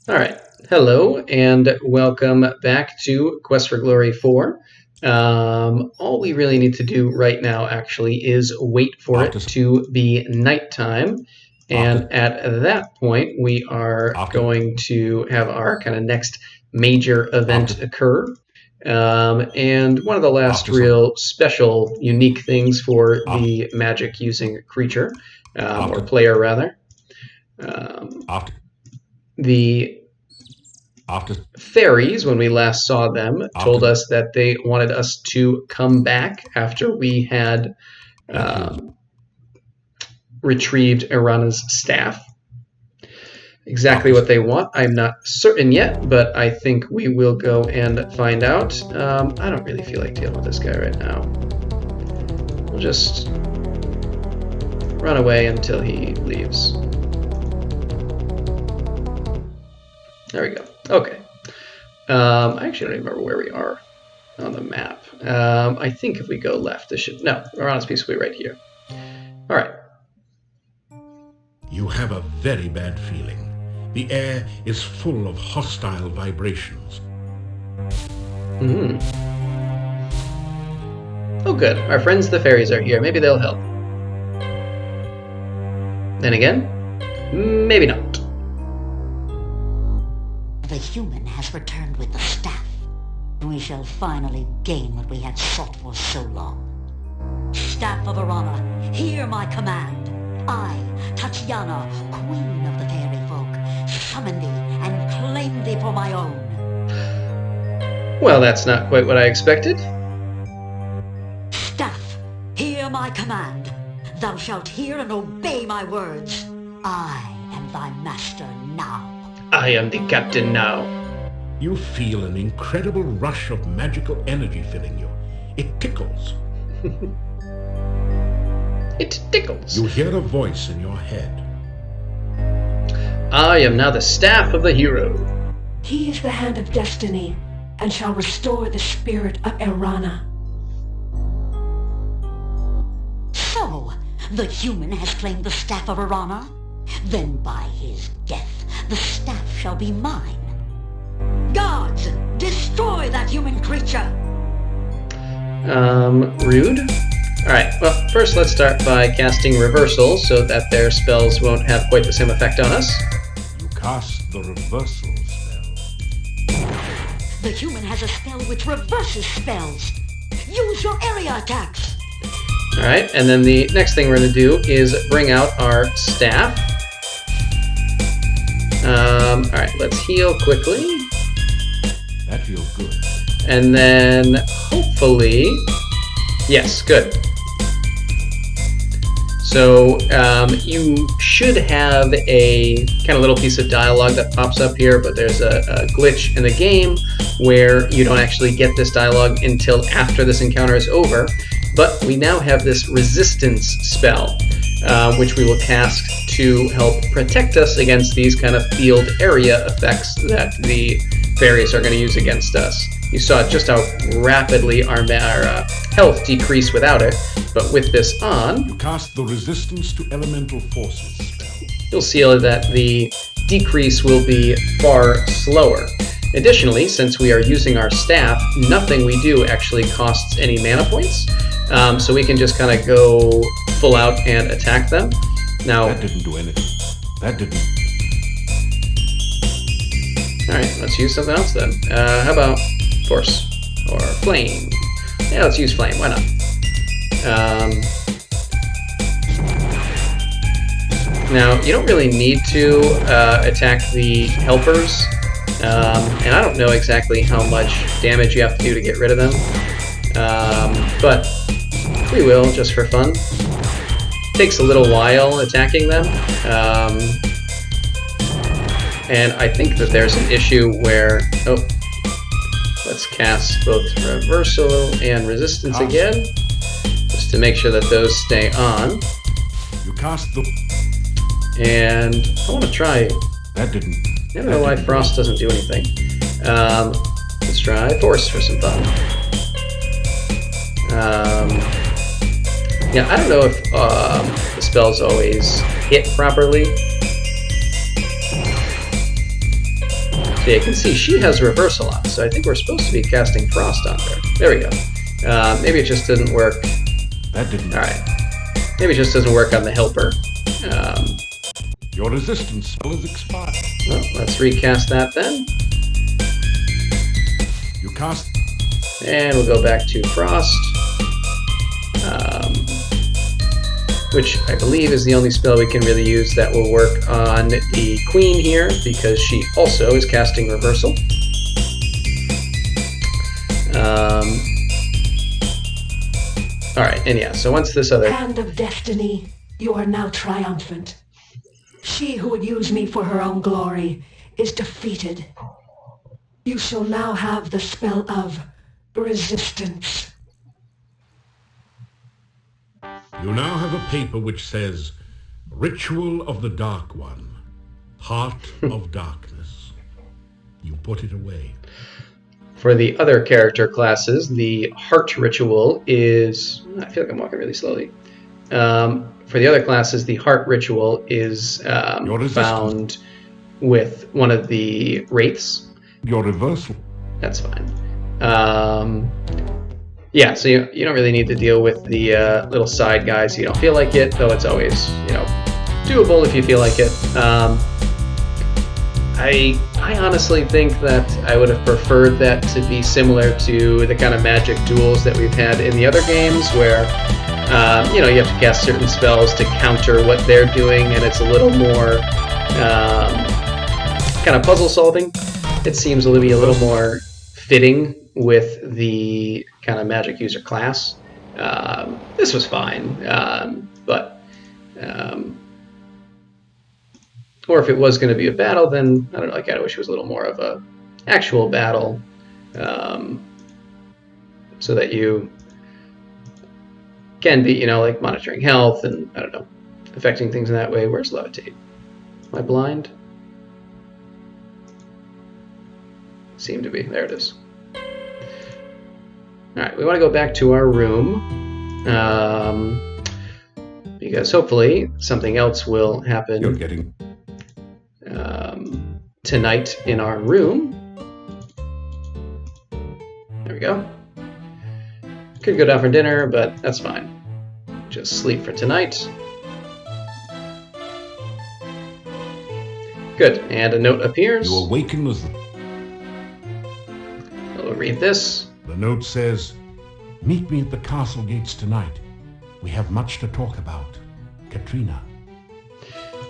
Alright, hello and welcome back to Quest for Glory 4. All we really need to do right now actually is wait for it to be nighttime, and at that point we are going to have our kind of next major event occur. And one of the last real special unique things for the magic using creature, or player rather. The fairies, when we last saw them, told us that they wanted us to come back after we had retrieved Irana's staff. Exactly what they want, I'm not certain yet, but I think we will go and find out. I don't really feel like dealing with this guy right now. We'll just run away until he leaves. There we go. Okay. I actually don't even remember where we are on the map. I think if we go left, this should... No, Irana's piece will be right here. All right. You have a very bad feeling. The air is full of hostile vibrations. Oh, good. Our friends the fairies are here. Maybe they'll help. Then again, maybe not. The human has returned with the staff. We shall finally gain what we had sought for so long. Staff of Irana, hear my command. I, Tatiana, queen of the Faerie Folk, summon thee and claim thee for my own. Well, that's not quite what I expected. Staff, hear my command. Thou shalt hear and obey my words. I am thy master now. I am the captain now. You feel an incredible rush of magical energy filling you. It tickles. It tickles. You hear a voice in your head. I am now the staff of the hero. He is the hand of destiny, and shall restore the spirit of Irana. So, the human has claimed the staff of Irana? Then by his death, the staff shall be mine. Gods, destroy that human creature! Rude. Alright, well, first let's start by casting Reversal so that their spells won't have quite the same effect on us. You cast the Reversal spell. The human has a spell which reverses spells. Use your area attacks! Alright, and then the next thing we're going to do is bring out our staff. Alright, let's heal quickly. That feels good. And then, hopefully... Yes, good. So, you should have a kind of little piece of dialogue that pops up here, but there's a glitch in the game where you don't actually get this dialogue until after this encounter is over. But we now have this resistance spell, which we will cast to help protect us against these kind of field area effects that the fairies are going to use against us. You saw just how rapidly our health decreased without it, but with this on... You cast the resistance to elemental forces spell. You'll see that the decrease will be far slower. Additionally, since we are using our staff, nothing we do actually costs any mana points, so we can just kind of go full out and attack them. Now, that didn't do anything. That didn't. Alright, let's use something else then. How about Force? Or Flame? Yeah, let's use Flame, why not? Now, you don't really need to attack the helpers, and I don't know exactly how much damage you have to do to get rid of them, but we will, just for fun. Takes a little while attacking them, and I think that there's an issue where... Oh, let's cast both Reversal and Resistance again, just to make sure that those stay on. You cast the... And I want to try... That didn't... I don't know why Frost doesn't do anything. Let's try Force for some fun. Yeah, I don't know if the spells always hit properly. Yeah, you can see she has reversal on, so I think we're supposed to be casting Frost on her. There we go. Maybe it just didn't work. That didn't. Alright. Maybe it just doesn't work on the helper. Your resistance spell is expired. Well, let's recast that then. You cast. And we'll go back to Frost. Which I believe is the only spell we can really use that will work on the Queen here, because she also is casting Reversal. Alright, and yeah, so once this other... Hand of Destiny, you are now triumphant. She who would use me for her own glory is defeated. You shall now have the spell of resistance. You now have a paper which says, Ritual of the Dark One, Heart of Darkness. You put it away. For the other character classes, the Heart Ritual is... I feel like I'm walking really slowly. For the other classes, the Heart Ritual is found with one of the Wraiths. Your reversal. That's fine. Yeah, so you don't really need to deal with the little side guys if you don't feel like it, though it's always, doable if you feel like it. I honestly think that I would have preferred that to be similar to the kind of magic duels that we've had in the other games, where you have to cast certain spells to counter what they're doing, and it's a little more kind of puzzle solving. It seems to be a little more fitting with the kind of magic user class. This was fine, but or if it was going to be a battle, then I don't know. I kind of wish it was a little more of a actual battle, so that you can be, like monitoring health and I don't know, affecting things in that way. Where's levitate? Am I blind? Seem to be. There it is. Alright, we want to go back to our room, because hopefully something else will happen. You're getting... tonight in our room. There we go. Could go down for dinner, but that's fine. Just sleep for tonight. Good, and a note appears. You awaken with... We'll read this. The note says, Meet me at the castle gates tonight. We have much to talk about. Katrina.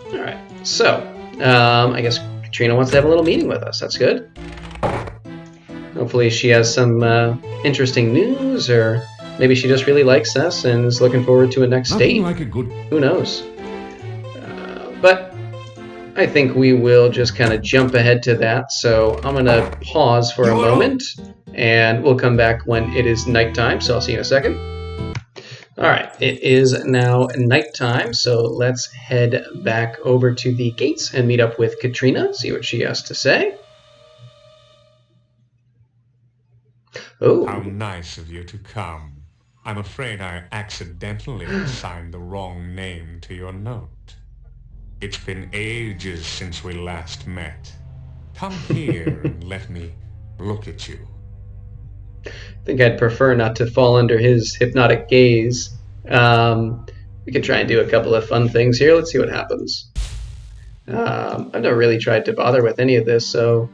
Alright, so, I guess Katrina wants to have a little meeting with us. That's good. Hopefully she has some interesting news, or maybe she just really likes us and is looking forward to a next date. Like a good... Who knows? But I think we will just kind of jump ahead to that, so I'm going to pause for a moment, and we'll come back when it is nighttime, so I'll see you in a second. Alright, it is now nighttime, so let's head back over to the gates and meet up with Katrina, see what she has to say. Oh. How nice of you to come. I'm afraid I accidentally signed the wrong name to your note. It's been ages since we last met. Come here and let me look at you. I think I'd prefer not to fall under his hypnotic gaze. We can try and do a couple of fun things here. Let's see what happens. I've never really tried to bother with any of this, so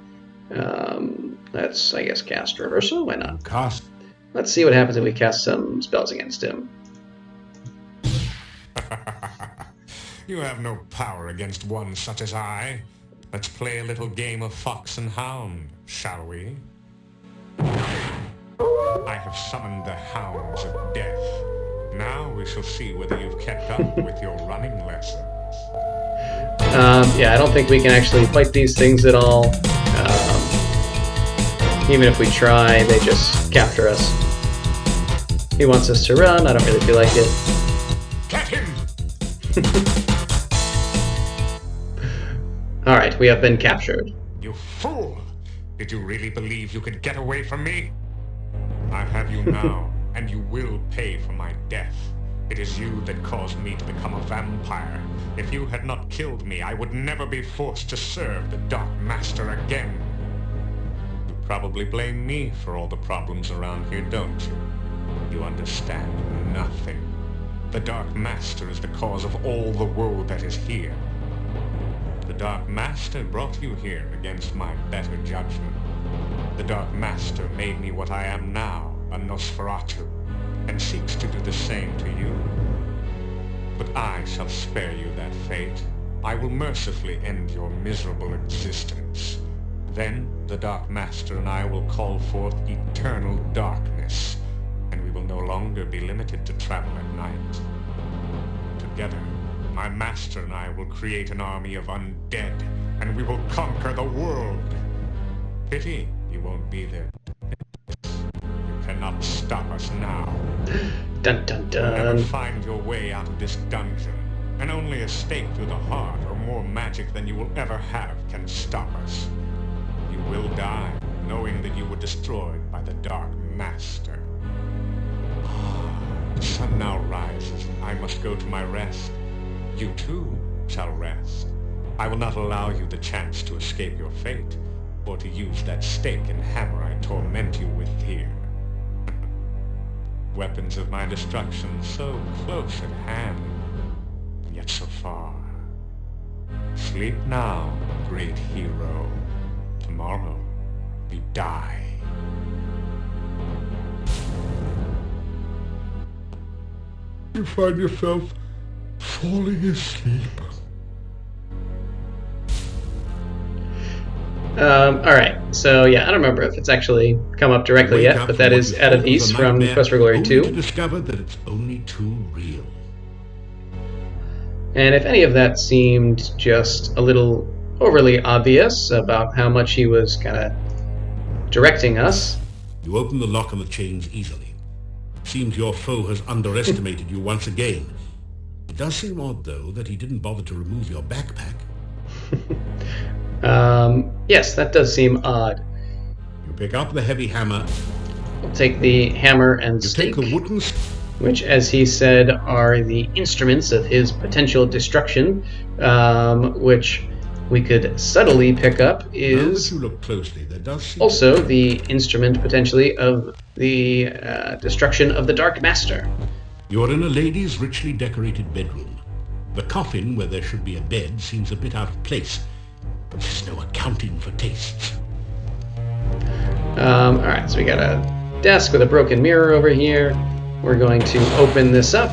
let's, I guess, cast Reversal. Why not? Cast. Let's see what happens if we cast some spells against him. You have no power against one such as I. Let's play a little game of fox and hound, shall we? I have summoned the hounds of death. Now we shall see whether you've kept up with your running lessons. Yeah, I don't think we can actually fight these things at all. Even if we try, they just capture us. He wants us to run. I don't really feel like it. Get him! Alright, we have been captured. You fool! Did you really believe you could get away from me? I have you now, and you will pay for my death. It is you that caused me to become a vampire. If you had not killed me, I would never be forced to serve the Dark Master again. probably blame me for all the problems around here, don't you? You understand nothing. The Dark Master is the cause of all the woe that is here. The Dark Master brought you here against my better judgment. The Dark Master made me what I am now, a Nosferatu, and seeks to do the same to you. But I shall spare you that fate. I will mercifully end your miserable existence. Then the Dark Master and I will call forth eternal darkness, and we will no longer be limited to travel at night. Together, my master and I will create an army of undead, and we will conquer the world. Pity you won't be there. You cannot stop us now. Dun dun You'll never dun. find your way out of this dungeon, and only a stake through the heart or more magic than you will ever have can stop us. You will die, knowing that you were destroyed by the Dark Master. The sun now rises, and I must go to my rest. You too shall rest. I will not allow you the chance to escape your fate, or to use that stake and hammer I torment you with here. Weapons of my destruction so close at hand, and yet so far. Sleep now, great hero. Tomorrow, you die. You find yourself falling asleep. Alright, so yeah, I don't remember if it's actually come up directly Wake yet, up but from that what is you Out of thought was East a from nightmare, Quest for Glory only 2. to discover that it's only too real. And if any of that seemed just a little overly obvious about how much he was kind of directing us, You open the lock on the chains easily. Seems your foe has underestimated you once again. It does seem odd, though, that he didn't bother to remove your backpack. yes, that does seem odd. You pick up the heavy hammer. We'll take the hammer and You stake, take the wooden which, as he said, are the instruments of his potential destruction, which we could subtly pick up Now that is you look closely, there does seem also the instrument potentially of the destruction of the Dark Master. You're in a lady's richly decorated bedroom. The coffin, where there should be a bed, seems a bit out of place. But there's no accounting for tastes. Alright, so we got a desk with a broken mirror over here. We're going to open this up.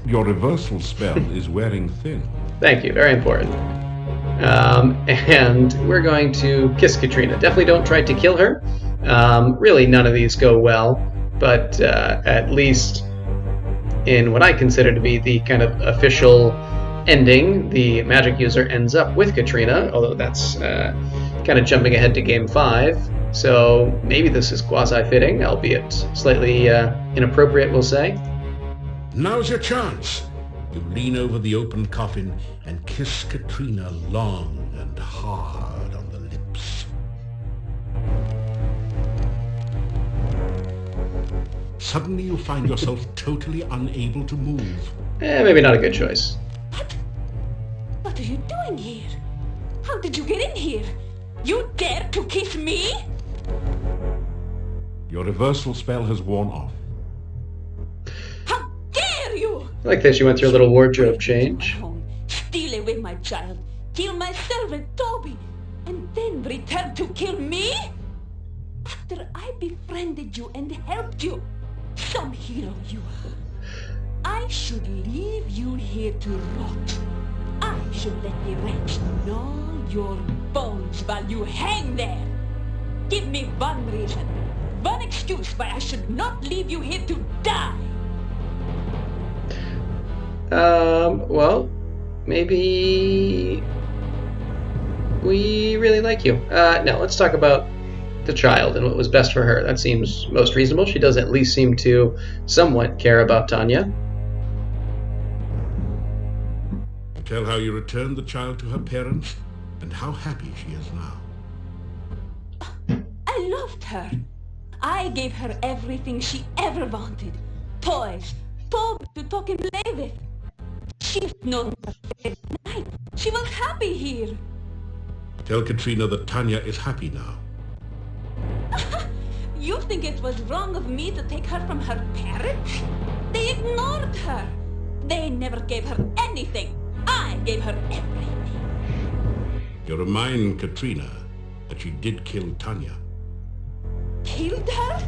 Your reversal spell is wearing thin. Thank you, very important. And we're going to kiss Katrina. Definitely don't try to kill her. Really, none of these go well, but at least in what I consider to be the kind of official ending, the magic user ends up with Katrina, although that's kind of jumping ahead to Game 5. So maybe this is quasi-fitting, albeit slightly inappropriate, we'll say. Now's your chance. You lean over the open coffin and kiss Katrina long and hard on the lips. Suddenly you find yourself totally unable to move. Maybe not a good choice. What are you doing here? How did you get in here? You dare to kiss me? Your reversal spell has worn off. How dare you? Like this, you went through a little wardrobe change. My home, steal away my child, kill my servant Toby, and then return to kill me? After I befriended you and helped you, some hero you are. I should leave you here to rot. I should let the wretch gnaw your bones while you hang there. Give me one reason, one excuse why I should not leave you here to die. Well, maybe we really like you. No, let's talk about the child and what was best for her. That seems most reasonable. She does at least seem to somewhat care about Tanya. Tell how you returned the child to her parents and how happy she is now. I loved her. I gave her everything she ever wanted. Toys, Toby to talk and play with. She's known at night. She was happy here. Tell Katrina that Tanya is happy now. You think it was wrong of me to take her from her parents? They ignored her. They never gave her anything. I gave her everything. You remind Katrina that she did kill Tanya. Killed her?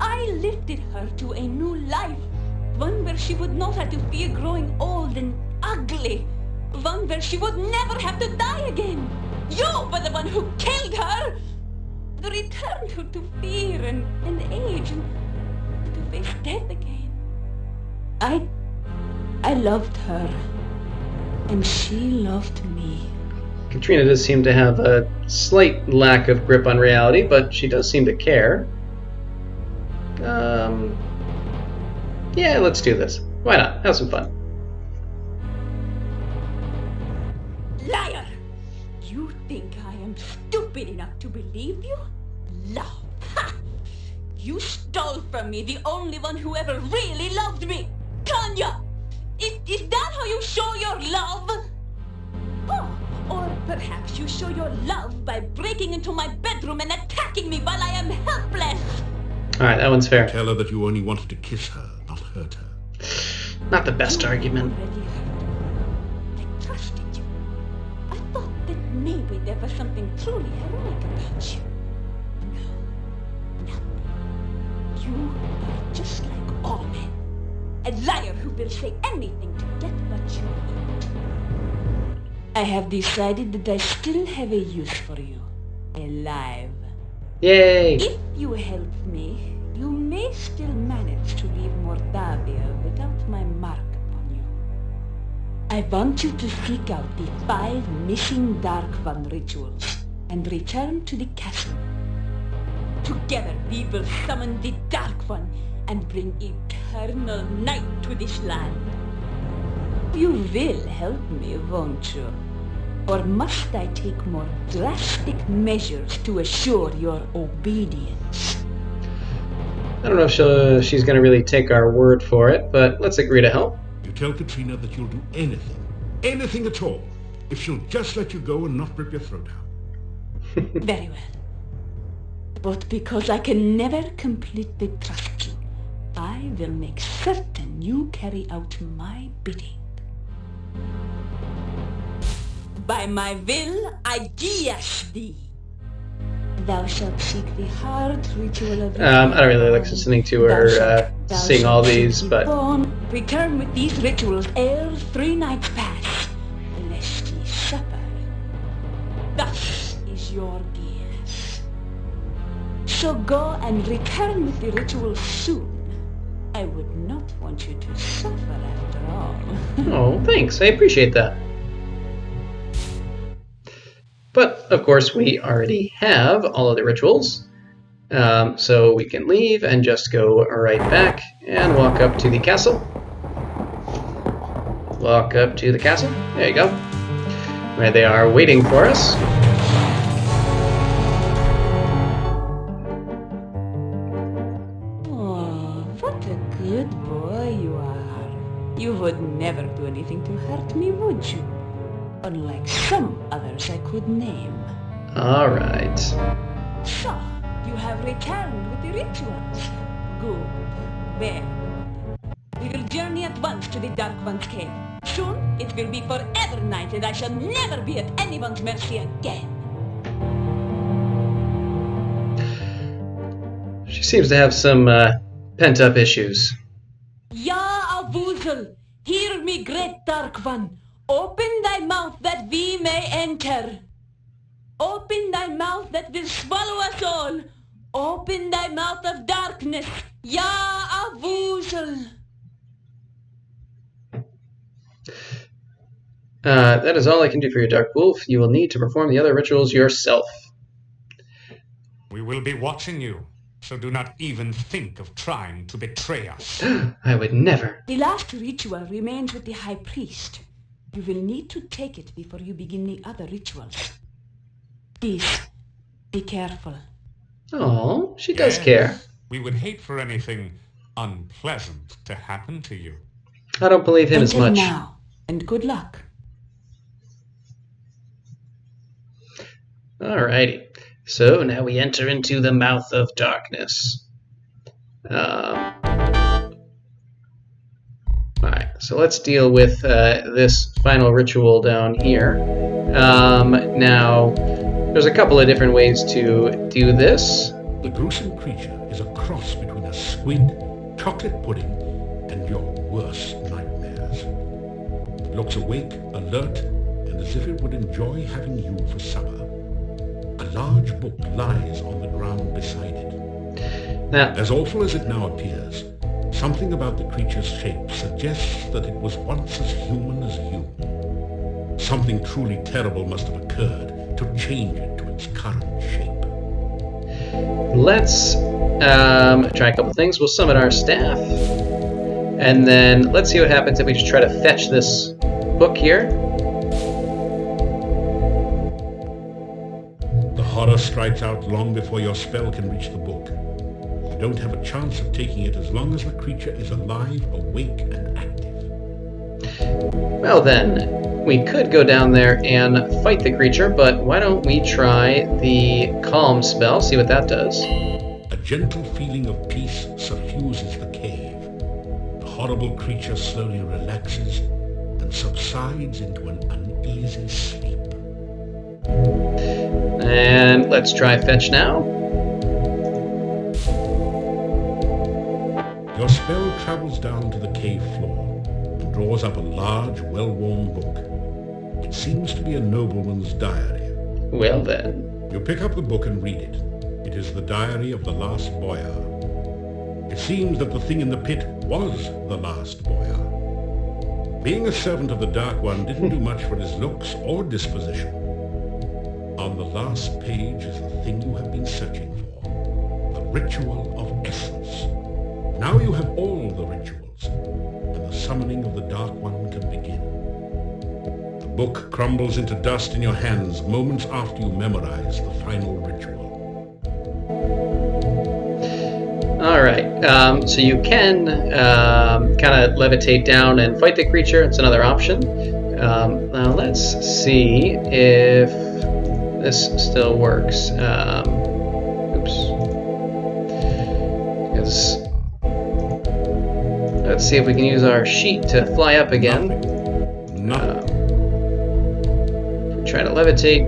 I lifted her to a new life. One where she would not have to fear growing old and ugly. One where she would never have to die again. You were the one who killed her! Returned her to fear and age and to face death again. I loved her. And she loved me. Katrina does seem to have a slight lack of grip on reality, but she does seem to care. Yeah, let's do this. Why not? Have some fun. Liar! You think I am stupid enough to believe you? Love! Ha! You stole from me the only one who ever really loved me! Tanya! Is that how you show your love? Oh, or perhaps you show your love by breaking into my bedroom and attacking me while I am helpless! Alright, that one's fair. Tell her that you only wanted to kiss her, not hurt her. Not the best argument. Already hurt me. I trusted you. I thought that maybe there was something truly heroic about you. No, nothing. You are just like all men. A liar who will say anything to get what you want. I have decided that I still have a use for you. Alive. Yay! If you help me, you may still manage to leave Mordavia without my mark upon you. I want you to seek out the 5 missing Dark One rituals and return to the castle. Together we will summon the Dark One and bring eternal night to this land. You will help me, won't you? Or must I take more drastic measures to assure your obedience? I don't know if she's going to really take our word for it, but let's agree to help. You tell Katrina that you'll do anything at all, if she'll just let you go and not rip your throat out. Very well. But because I can never completely trust you, I will make certain you carry out my bidding. By my will, I guias thee. Thou shalt seek the hard ritual of... I don't really like listening to her sing all these, but... Return with these rituals ere 3 nights pass, lest ye suffer. Thus is your guias. So go and return with the rituals soon. I would not want you to suffer after all. Oh, thanks. I appreciate that. But, of course, we already have all of the rituals. So we can leave and just go right back and walk up to the castle. Walk up to the castle. There you go. Where they are waiting for us. Oh, what a good boy you are. You would never do anything to hurt me, would you? Unlike some others I could name. Alright. So, you have returned with the rituals. Good. Very good. We will journey at once to the Dark One's cave. Soon, it will be forever night and I shall never be at anyone's mercy again. She seems to have some pent-up issues. Ya Avuzel, hear me, great Dark One. Open thy mouth that we may enter. Open thy mouth that will swallow us all. Open thy mouth of darkness, Ya Avuzel. That is all I can do for you, Dark Wolf. You will need to perform the other rituals yourself. We will be watching you, so do not even think of trying to betray us. I would never. The last ritual remains with the High Priest. You will need to take it before you begin the other rituals. Please, be careful. Oh, she does Yes, care. We would hate for anything unpleasant to happen to you. I don't believe him as Until much. now, and good luck. Alrighty. So now we enter into the mouth of darkness. Alright, so let's deal with this final ritual down here. Now, there's a couple of different ways to do this. The gruesome creature is a cross between a squid, chocolate pudding, and your worst nightmares. It looks awake, alert, and as if it would enjoy having you for supper. A large book lies on the ground beside it. Now, As awful as it now appears, something about the creature's shape suggests that it was once as human as you. Something truly terrible must have occurred to change it to its current shape. let's try a couple things. We'll summon our staff, and then let's see what happens if we just try to fetch this book here. The horror strikes out long before your spell can reach the book. You don't have a chance of taking it as long as the creature is alive, awake, and active. Well then, we could go down there and fight the creature, but why don't we try the calm spell, see what that does. A gentle feeling of peace suffuses the cave. The horrible creature slowly relaxes and subsides into an uneasy sleep. And let's try fetch now. Your spell travels down to the cave floor and draws up a large, well-worn book. It seems to be a nobleman's diary. Well then. You pick up the book and read it. It is the diary of the last boyar. It seems that the thing in the pit was the last boyar. Being a servant of the Dark One didn't do much for his looks or disposition. On the last page is the thing you have been searching for, the Ritual of Essence. Now you have all the rituals, and the summoning of the Dark One can begin. The book crumbles into dust in your hands moments after you memorize the final ritual. Alright, so you can kind of levitate down and fight the creature. It's another option. Now let's see if this still works. Oops. Let's see if we can use our sheet to fly up again. Nothing. Try to levitate.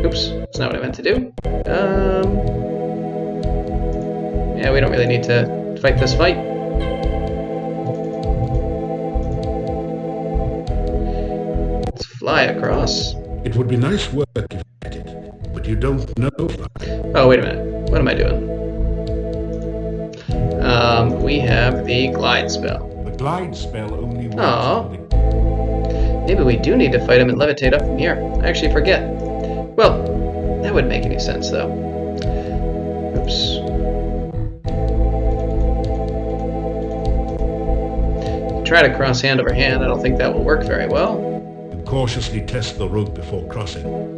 Oops, that's not what I meant to do. Yeah, we don't really need to fight this fight. Let's fly across. It would be nice work if you did it, but you don't know. Oh, wait a minute. What am I doing? We have the glide spell. The glide spell only works Aw. on the... Maybe we do need to fight him and levitate up from here. I actually forget. Well, that wouldn't make any sense, though. Oops. Try to cross hand over hand. I don't think that will work very well. You cautiously test the rope before crossing.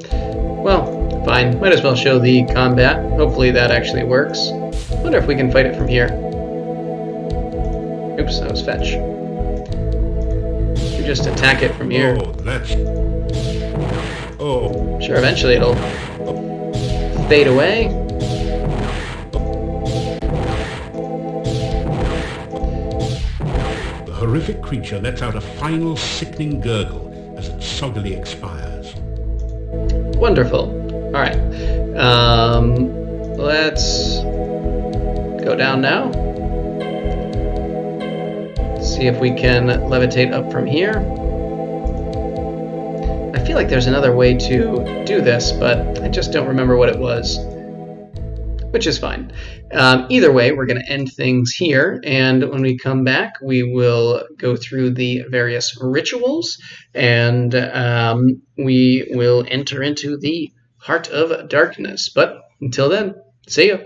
Well, fine. Might as well show the combat. Hopefully that actually works. Wonder if we can fight it from here. Oops, that was fetch. You just attack it from here. Oh, that's... Oh. Sure, eventually it'll fade away. The horrific creature lets out a final sickening gurgle as it soggily expires. Wonderful. Alright. Let's go down now. See if we can levitate up from here. I feel like there's another way to do this, but I just don't remember what it was. Which is fine. Either way, we're going to end things here, and when we come back, we will go through the various rituals, and we will enter into the Heart of Darkness. But until then, see ya!